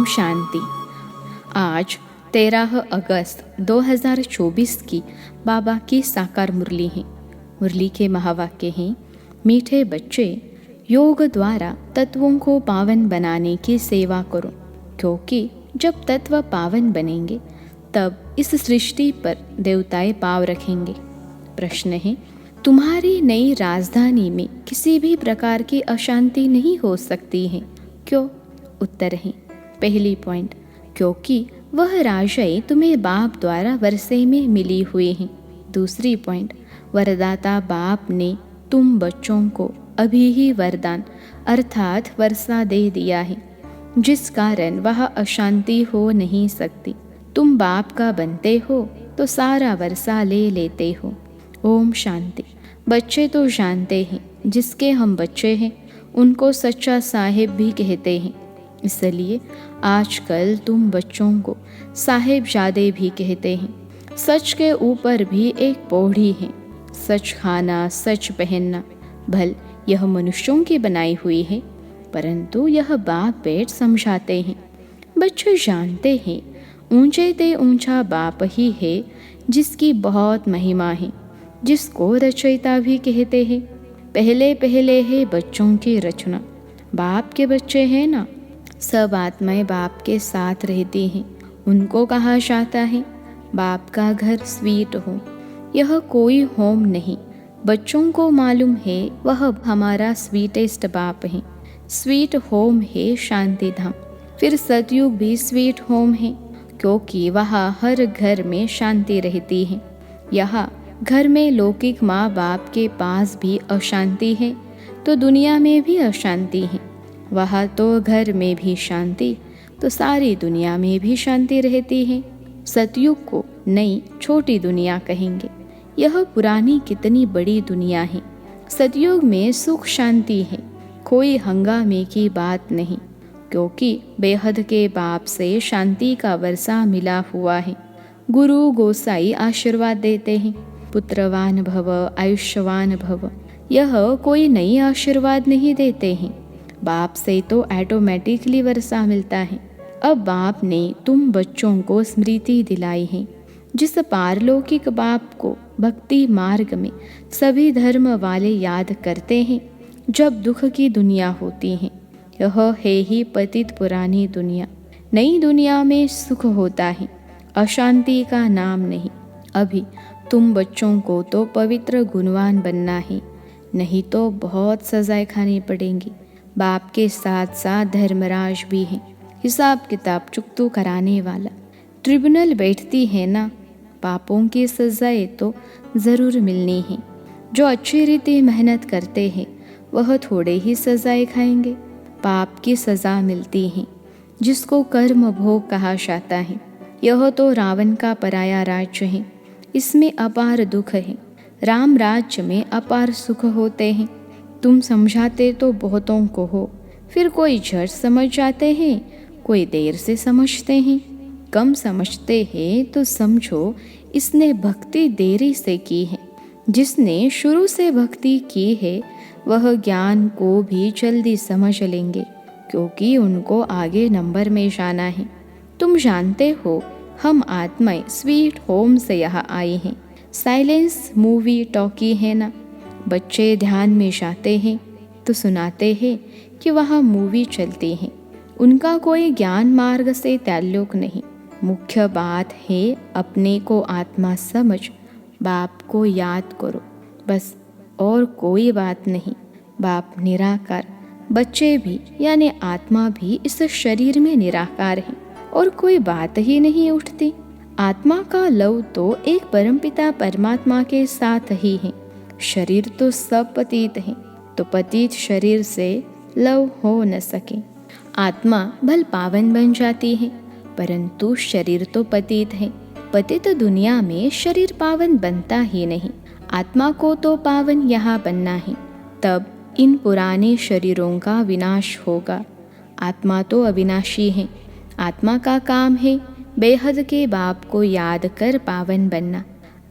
ओम शांति। आज 13 अगस्त 2024 की बाबा की साकार मुरली है। मुरली के महावाक्य हैं, मीठे बच्चे, योग द्वारा तत्वों को पावन बनाने की सेवा करो, क्योंकि जब तत्व पावन बनेंगे तब इस सृष्टि पर देवताएं पाव रखेंगे। प्रश्न है, तुम्हारी नई राजधानी में किसी भी प्रकार की अशांति नहीं हो सकती है, क्यों? उत्तर है, पहली पॉइंट, क्योंकि वह राजाएं तुम्हें बाप द्वारा वर्षे में मिली हुई हैं। दूसरी पॉइंट, वरदाता बाप ने तुम बच्चों को अभी ही वरदान अर्थात वर्षा दे दिया है, जिस कारण वह अशांति हो नहीं सकती। तुम बाप का बनते हो तो सारा वर्षा ले लेते हो। ओम शांति। बच्चे तो जानते हैं, जिसके हम बच्चे हैं उनको सच्चा साहिब भी कहते हैं, इसलिए आजकल तुम बच्चों को साहिबजादे भी कहते हैं। सच के ऊपर भी एक पौड़ी है, सच खाना, सच पहनना। भल यह मनुष्यों की बनाई हुई है, परंतु यह बाप बेट समझाते हैं। बच्चे जानते हैं, ऊंचे ते ऊंचा बाप ही है, जिसकी बहुत महिमा है, जिसको रचयिता भी कहते हैं। पहले पहले है बच्चों की रचना। बाप के बच्चे हैं ना, सब आत्माएं बाप के साथ रहती हैं। उनको कहा जाता है बाप का घर स्वीट होम। यह कोई होम नहीं, बच्चों को मालूम है वह हमारा स्वीटेस्ट बाप है। स्वीट होम है शांति धाम। फिर सतयुग भी स्वीट होम है, क्योंकि वहाँ हर घर में शांति रहती है। यहाँ घर में लौकिक माँ बाप के पास भी अशांति है तो दुनिया में भी अशांति है। वहाँ तो घर में भी शांति तो सारी दुनिया में भी शांति रहती है। सतयुग को नई छोटी दुनिया कहेंगे। यह पुरानी कितनी बड़ी दुनिया है। सतयुग में सुख शांति है, कोई हंगामे की बात नहीं, क्योंकि बेहद के बाप से शांति का वर्षा मिला हुआ है। गुरु गोसाई आशीर्वाद देते हैं, पुत्रवान भव, आयुष्यवान भव। यह कोई नई आशीर्वाद नहीं देते हैं, बाप से तो ऑटोमेटिकली वर्षा मिलता है। अब बाप ने तुम बच्चों को स्मृति दिलाई है, जिस पारलौकिक बाप को भक्ति मार्ग में सभी धर्म वाले याद करते हैं जब दुख की दुनिया होती है। यह है ही पतित पुरानी दुनिया। नई दुनिया में सुख होता है, अशांति का नाम नहीं। अभी तुम बच्चों को तो पवित्र गुणवान बनना है, नहीं तो बहुत सजाएं खानी पड़ेंगी। बाप के साथ साथ धर्मराज भी है, हिसाब किताब चुकतू कराने वाला। ट्रिब्यूनल बैठती है ना, पापों की सजाएं तो ज़रूर मिलनी है। जो अच्छी रीति मेहनत करते हैं वह थोड़े ही सजाएं खाएंगे। पाप की सज़ा मिलती है, जिसको कर्म भोग कहा जाता है। यह तो रावण का पराया राज्य है, इसमें अपार दुख है। राम राज्य में अपार सुख होते हैं। तुम समझाते तो बहुतों को हो, फिर कोई झट समझ जाते हैं, कोई देर से समझते हैं। कम समझते हैं तो समझो इसने भक्ति देरी से की है। जिसने शुरू से भक्ति की है वह ज्ञान को भी जल्दी समझ लेंगे, क्योंकि उनको आगे नंबर में जाना है। तुम जानते हो हम आत्माएं स्वीट होम से यहाँ आई हैं। साइलेंस मूवी टॉकी है ना, बच्चे ध्यान में जाते हैं तो सुनाते हैं कि वहाँ मूवी चलती है। उनका कोई ज्ञान मार्ग से ताल्लुक नहीं। मुख्य बात है अपने को आत्मा समझ, बाप को याद करो, बस, और कोई बात नहीं। बाप निराकार, बच्चे भी यानी आत्मा भी इस शरीर में निराकार है, और कोई बात ही नहीं उठती। आत्मा का लव तो एक परमपिता परमात्मा के साथ ही है। शरीर तो सब पतित है, तो पतित शरीर से लव हो न सके। आत्मा भल पावन बन जाती है, परंतु शरीर तो पतित है। पतित दुनिया में शरीर पावन बनता ही नहीं। आत्मा को तो पावन यहाँ बनना है, तब इन पुराने शरीरों का विनाश होगा। आत्मा तो अविनाशी है। आत्मा का काम है बेहद के बाप को याद कर पावन बनना।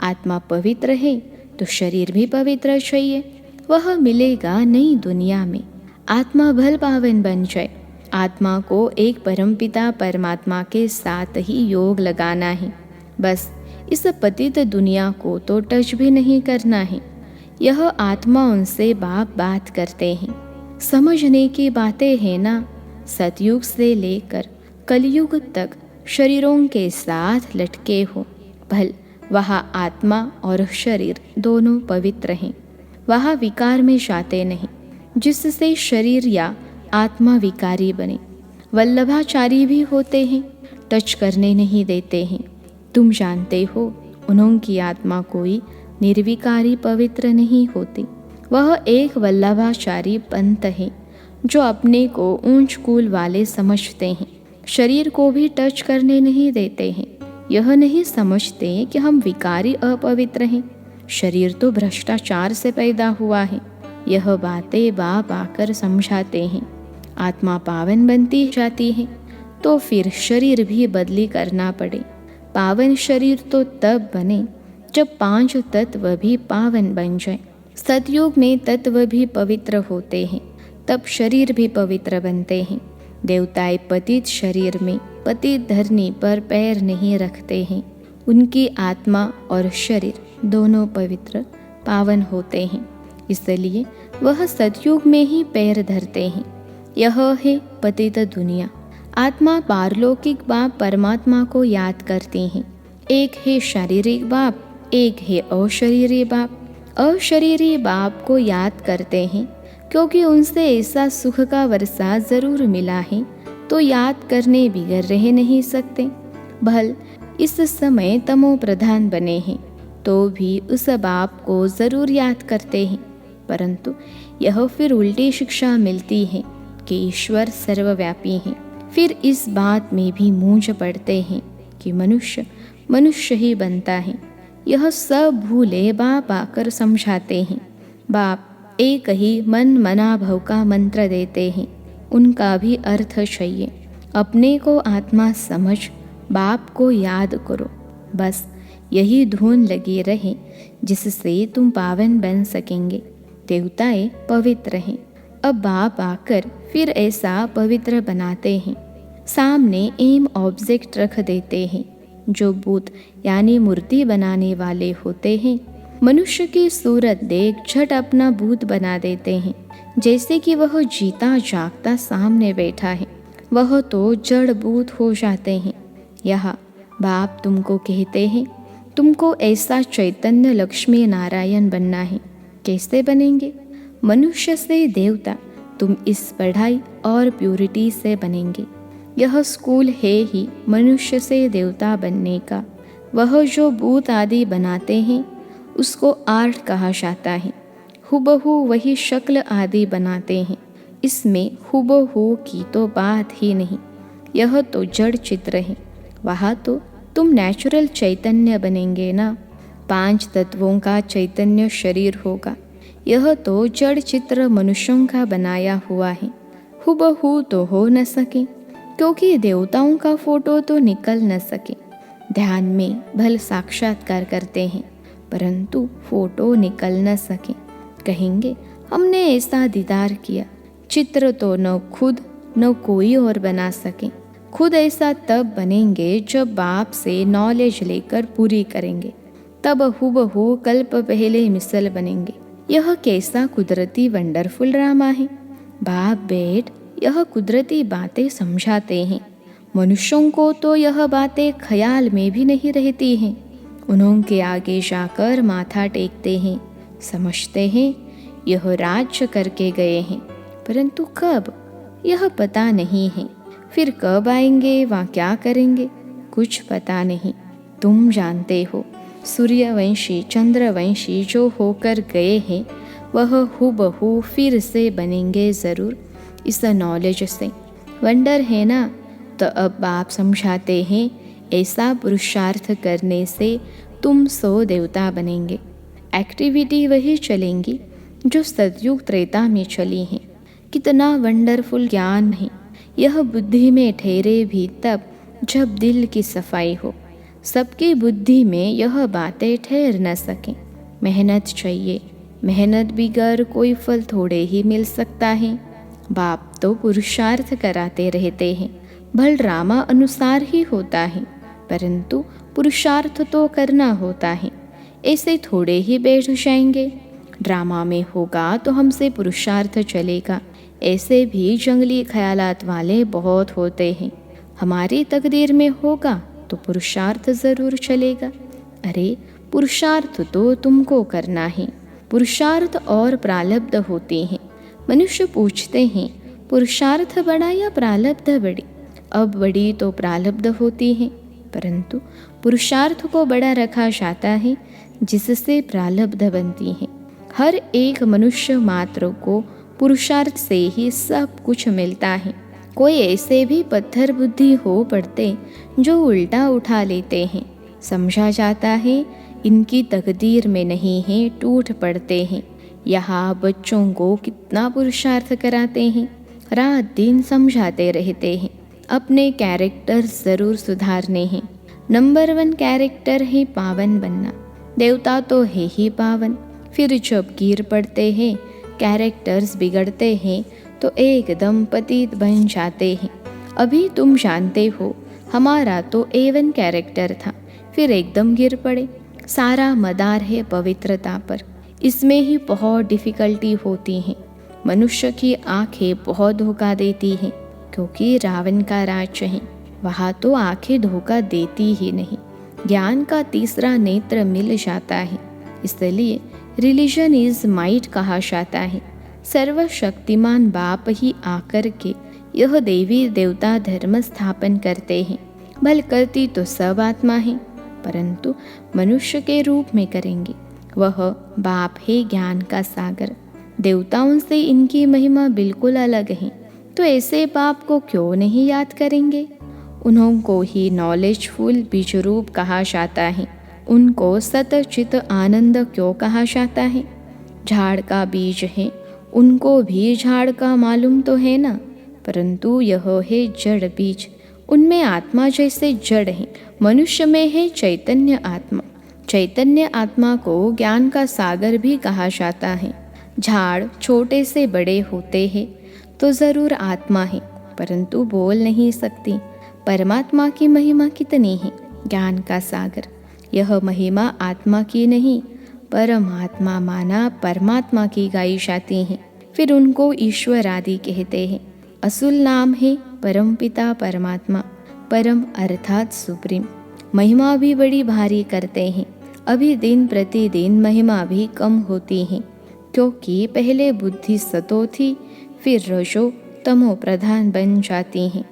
आत्मा पवित्र है तो शरीर भी पवित्र चाहिए। वह मिलेगा नई दुनिया में। आत्मा भल पावन बन जाए, आत्मा को एक परमपिता परमात्मा के साथ ही योग लगाना है। बस इस पतित दुनिया को तो टच भी नहीं करना है। यह आत्मा उनसे बात करते हैं। समझने की बातें हैं ना। सतयुग से लेकर कलयुग तक शरीरों के साथ लटके हो, भल वहाँ आत्मा और शरीर दोनों पवित्र हैं। वहाँ विकार में जाते नहीं, जिससे शरीर या आत्मा विकारी बने। वल्लभाचारी भी होते हैं, टच करने नहीं देते हैं। तुम जानते हो उनकी आत्मा कोई निर्विकारी पवित्र नहीं होती। वह एक वल्लभाचारी पंत है जो अपने को ऊंच कुल वाले समझते हैं। शरीर को भी टच करने नहीं देते हैं। यह नहीं समझते कि हम विकारी अपवित्र हैं। शरीर तो भ्रष्टाचार से पैदा हुआ है। यह बातें बाप आकर समझाते हैं। आत्मा पावन बनती जाती है तो फिर शरीर भी बदली करना पड़े। पावन शरीर तो तब बने जब 5 तत्व भी पावन बन जाए। सतयुग में तत्व भी पवित्र होते हैं, तब शरीर भी पवित्र बनते हैं। देवताएं पतित शरीर में पतित धरनी पर पैर नहीं रखते हैं। उनकी आत्मा और शरीर दोनों पवित्र पावन होते हैं, इसलिए वह सतयुग में ही पैर धरते हैं। यह है पतित दुनिया। आत्मा पारलौकिक बाप परमात्मा को याद करती हैं। एक है शारीरिक बाप, एक है अशरीरी बाप। अशरीरी बाप को याद करते हैं क्योंकि उनसे ऐसा सुख का वर्षा जरूर मिला है, तो याद करने बिगड़ रह नहीं सकते। भल इस समय तमो प्रधान बने हैं तो भी उस बाप को जरूर याद करते हैं, परंतु यह फिर उल्टी शिक्षा मिलती है कि ईश्वर सर्वव्यापी है। फिर इस बात में भी मूंझ पड़ते हैं कि मनुष्य मनुष्य ही बनता है। यह सब भूले बाप आकर समझाते हैं। बाप एक ही मन मना भव का मंत्र देते हैं। उनका भी अर्थ चाहिए। अपने को आत्मा समझ बाप को याद करो। बस यही धुन लगी रहे जिससे तुम पावन बन सकेंगे। देवताएं पवित्र हैं, अब बाप आकर फिर ऐसा पवित्र बनाते हैं। सामने एम ऑब्जेक्ट रख देते हैं। जो भूत यानी मूर्ति बनाने वाले होते हैं, मनुष्य की सूरत देख झट अपना भूत बना देते हैं, जैसे कि वह जीता जागता सामने बैठा है। वह तो जड़ भूत हो जाते हैं। यहाँ बाप तुमको कहते हैं, तुमको ऐसा चैतन्य लक्ष्मी नारायण बनना है। कैसे बनेंगे? मनुष्य से देवता तुम इस पढ़ाई और प्यूरिटी से बनेंगे। यह स्कूल है ही मनुष्य से देवता बनने का। वह जो भूत आदि बनाते हैं उसको आर्ट कहा जाता है। हुबहू वही शक्ल आदि बनाते हैं। इसमें हुबहू की तो बात ही नहीं। यह तो जड़ चित्र है। वहाँ तो तुम नेचुरल चैतन्य बनेंगे ना। 5 तत्वों का चैतन्य शरीर होगा। यह तो जड़ चित्र मनुष्यों का बनाया हुआ है। हुबहू तो हो न सके, क्योंकि देवताओं का फोटो तो निकल न सके। ध्यान में भल साक्षात्कार करते हैं, परंतु फोटो निकल न सके। कहेंगे हमने ऐसा दीदार किया। चित्र तो न खुद न कोई और बना सके। खुद ऐसा तब बनेंगे जब बाप से नॉलेज लेकर पूरी करेंगे, तब हुबहू कल्प पहले मिसल बनेंगे। यह कैसा कुदरती वंडरफुल ड्रामा है। बाप बेट यह कुदरती बातें समझाते हैं। मनुष्यों को तो यह बातें ख्याल में भी नहीं रहती हैं। उनके आगे जाकर माथा टेकते हैं, समझते हैं यह राज्य करके गए हैं, परंतु कब यह पता नहीं है। फिर कब आएंगे, वहाँ क्या करेंगे, कुछ पता नहीं। तुम जानते हो सूर्यवंशी चंद्रवंशी जो होकर गए हैं वह हुबहू फिर से बनेंगे ज़रूर इस नॉलेज से। वंडर है ना। तो अब आप समझाते हैं ऐसा पुरुषार्थ करने से तुम 100 देवता बनेंगे। एक्टिविटी वही चलेंगी जो सतयुग त्रेता में चली हैं। कितना वंडरफुल ज्ञान है। यह बुद्धि में ठहरे भी तब जब दिल की सफाई हो। सबकी बुद्धि में यह बातें ठहर न सकें। मेहनत चाहिए। मेहनत बिगर कोई फल थोड़े ही मिल सकता है। बाप तो पुरुषार्थ कराते रहते हैं, भल ड्रामा अनुसार ही होता है, परंतु पुरुषार्थ तो करना होता है। ऐसे थोड़े ही बैठ जाएंगे, ड्रामा में होगा तो हमसे पुरुषार्थ चलेगा। ऐसे भी जंगली ख्यालात वाले बहुत होते हैं। हमारी तकदीर में होगा तो पुरुषार्थ ज़रूर चलेगा। अरे पुरुषार्थ तो तुमको करना है। पुरुषार्थ और प्रारब्ध होते हैं। मनुष्य पूछते हैं पुरुषार्थ बड़ा या प्रारब्ध बड़ी। अब बड़ी तो प्रारब्ध होती है, परंतु पुरुषार्थ को बड़ा रखा जाता है जिससे प्रारब्ध बनती है। हर एक मनुष्य मात्र को पुरुषार्थ से ही सब कुछ मिलता है। कोई ऐसे भी पत्थर बुद्धि हो पड़ते जो उल्टा उठा लेते हैं, समझा जाता है इनकी तकदीर में नहीं है, टूट पड़ते हैं। यहाँ बच्चों को कितना पुरुषार्थ कराते हैं, रात दिन समझाते रहते हैं। अपने कैरेक्टर ज़रूर सुधारने हैं। नंबर 1 कैरेक्टर है पावन बनना। देवता तो है ही पावन, फिर जब गिर पड़ते हैं, कैरेक्टर्स बिगड़ते हैं तो एकदम पतित बन जाते हैं। अभी तुम जानते हो हमारा तो A1 कैरेक्टर था, फिर एकदम गिर पड़े। सारा मदार है पवित्रता पर, इसमें ही बहुत डिफ़िकल्टी होती है। मनुष्य की आंखें बहुत धोखा देती हैं, क्योंकि रावण का राज्य है, वहाँ तो आंखें धोखा देती ही नहीं। ज्ञान का तीसरा नेत्र मिल जाता है, इसलिए रिलीजन इज माइट कहा जाता है। सर्वशक्तिमान बाप ही आकर के यह देवी देवता धर्म स्थापन करते हैं। भल करती तो सब आत्मा है, परंतु मनुष्य के रूप में करेंगे। वह बाप है ज्ञान का सागर। देवताओं से इनकी महिमा बिल्कुल अलग है, तो ऐसे बाप को क्यों नहीं याद करेंगे। उनको ही नॉलेजफुल बीज रूप कहा जाता है। उनको सतचित आनंद क्यों कहा जाता है। झाड़ का बीज है, उनको भी झाड़ का मालूम तो है ना, परंतु यह है जड़ बीज। उनमें आत्मा जैसे जड़ है, मनुष्य में है चैतन्य आत्मा। चैतन्य आत्मा को ज्ञान का सागर भी कहा जाता है। झाड़ छोटे से बड़े होते हैं तो ज़रूर आत्मा है, परंतु बोल नहीं सकती। परमात्मा की महिमा कितनी है। ज्ञान का सागर, यह महिमा आत्मा की नहीं, परमात्मा माना परमात्मा की गाई जाती है। फिर उनको ईश्वर आदि कहते हैं। असुल नाम है परमपिता परमात्मा, परम अर्थात सुप्रीम। महिमा भी बड़ी भारी करते हैं। अभी दिन प्रतिदिन महिमा भी कम होती है, क्योंकि पहले बुद्धि सतो थी, फिर रजो तमो प्रधान बन जाती हैं।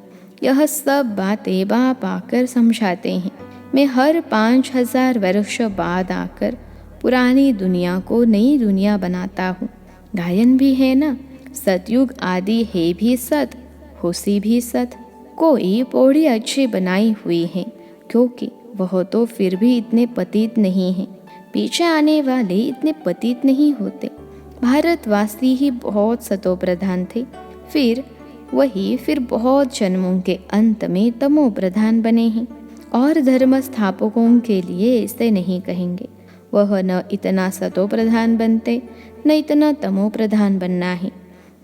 यह सब बातें बाप आकर समझाते हैं। मैं हर 5000 वर्ष बाद आकर पुरानी दुनिया को नई दुनिया बनाता हूँ। गायन भी है ना, सतयुग आदि है भी सत, होसी भी सत। कोई पौड़ी अच्छी बनाई हुई है, क्योंकि वह तो फिर भी इतने पतित नहीं हैं। पीछे आने वाले इतने पतित नहीं होते। भारतवासी ही बहुत सतो प्रधान थे, फिर बहुत जन्मों के अंत में तमो प्रधान बने हैं। और धर्म स्थापकों के लिए ऐसे नहीं कहेंगे। वह न इतना सतो प्रधान बनते, न इतना तमो प्रधान बनना है।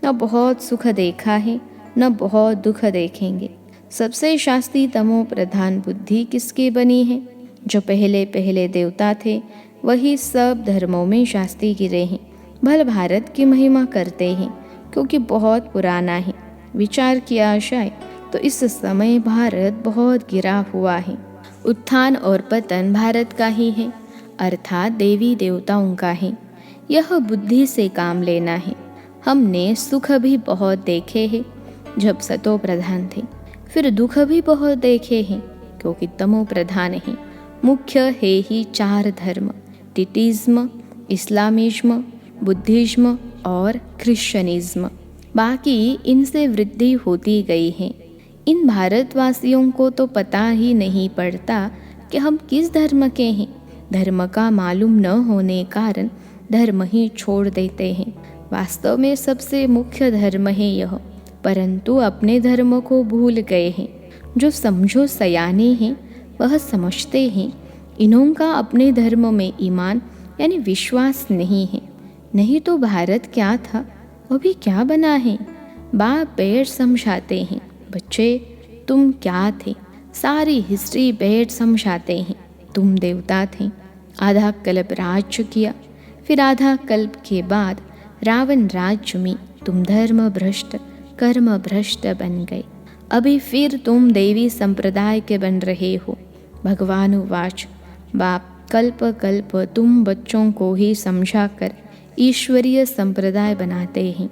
न बहुत सुख देखा है, न बहुत दुख देखेंगे। सबसे शास्त्री तमो प्रधान बुद्धि किसकी बनी है। जो पहले पहले देवता थे, वही सब धर्मों में शास्त्री गिरे हैं। भल भारत की महिमा करते हैं, क्योंकि बहुत पुराना है। विचार किया जाए तो इस समय भारत बहुत गिरा हुआ है। उत्थान और पतन भारत का ही है, अर्थात देवी देवताओं का है। यह बुद्धि से काम लेना है। हमने सुख भी बहुत देखे हैं जब सतो प्रधान थे, फिर दुख भी बहुत देखे हैं क्योंकि तमो प्रधान है। मुख्य है ही 4 धर्म, टिटिज्म, इस्लामिज्म, बुद्धिज्म और क्रिश्चियनिज्म। बाकी इनसे वृद्धि होती गई है। इन भारतवासियों को तो पता ही नहीं पड़ता कि हम किस धर्म के हैं। धर्म का मालूम न होने कारण धर्म ही छोड़ देते हैं। वास्तव में सबसे मुख्य धर्म है यह, परंतु अपने धर्म को भूल गए हैं। जो समझो सयाने हैं वह समझते हैं इन्हों का अपने धर्म में ईमान यानी विश्वास नहीं है। नहीं तो भारत क्या था, अभी क्या बना है। बाप बैठ समझाते हैं, बच्चे तुम क्या थे, सारी हिस्ट्री बैठ समझाते हैं, तुम देवता थे, आधा कल्प राज्य किया, फिर आधा कल्प के बाद रावण राज्य में तुम धर्म भ्रष्ट कर्म भ्रष्ट बन गए, अभी फिर तुम देवी संप्रदाय के बन रहे हो। भगवान उवाच, बाप कल्प कल्प तुम बच्चों को ही समझाकर ईश्वरीय संप्रदाय बनाते हैं।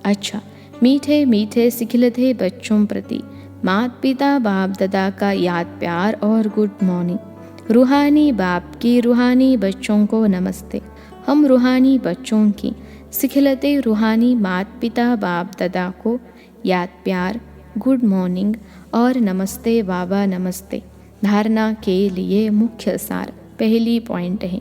अच्छा, मीठे मीठे सिखलते बच्चों प्रति माता पिता बाप दादा का याद प्यार और गुड मॉर्निंग। रूहानी बाप की रूहानी बच्चों को नमस्ते। हम रूहानी बच्चों की सिखलते रूहानी माता पिता बाप दादा को याद प्यार गुड मॉर्निंग और नमस्ते बाबा नमस्ते। धारणा के लिए मुख्य सार पहली पॉइंट है,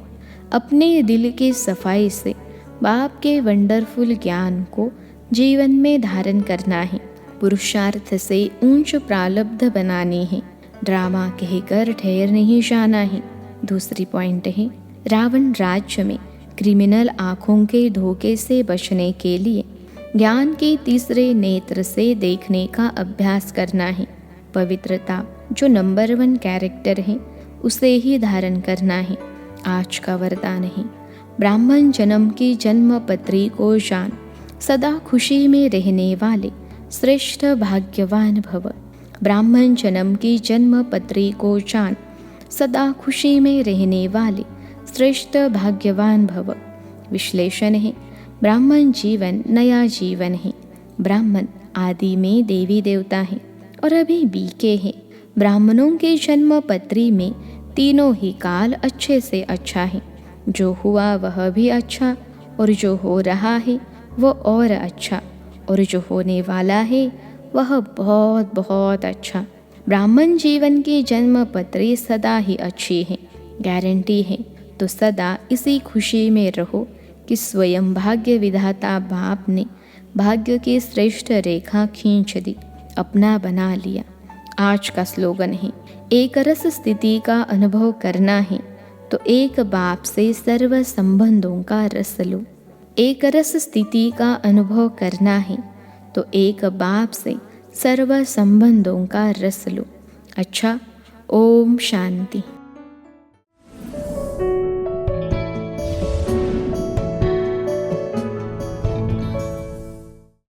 अपने दिल की सफाई से बाप के वंडरफुल ज्ञान को जीवन में धारण करना है। पुरुषार्थ से ऊंच प्रारब्ध बनानी है, ड्रामा कहकर ठहर नहीं जाना है। दूसरी पॉइंट है, रावण राज्य में क्रिमिनल आँखों के धोखे से बचने के लिए ज्ञान के तीसरे नेत्र से देखने का अभ्यास करना है। पवित्रता जो नंबर 1 कैरेक्टर है उसे ही धारण करना है। आज का वरदान है, ब्राह्मण जन्म की जन्म पत्री को जान, सदा खुशी में रहने वाले श्रेष्ठ भाग्यवान भव। ब्राह्मण जन्म की जन्म पत्री को जान, सदा खुशी में रहने वाले श्रेष्ठ भाग्यवान भव। विश्लेषण है, ब्राह्मण जीवन नया जीवन है। ब्राह्मण आदि में देवी देवता है और अभी बीके हैं। ब्राह्मणों के जन्म पत्री में तीनों ही काल अच्छे से अच्छा है। जो हुआ वह भी अच्छा, और जो हो रहा है वो और अच्छा, और जो होने वाला है वह बहुत बहुत अच्छा। ब्राह्मण जीवन की जन्म पत्री सदा ही अच्छी है, गारंटी है। तो सदा इसी खुशी में रहो कि स्वयं भाग्य विधाता बाप ने भाग्य की श्रेष्ठ रेखा खींच दी, अपना बना लिया। आज का स्लोगन है, एक रस स्थिति का अनुभव करना है तो एक बाप से सर्व संबंधों का रस लो। एक रस स्थिति का अनुभव करना है तो एक बाप से सर्व संबंधों का रस लो। अच्छा, ओम शांति।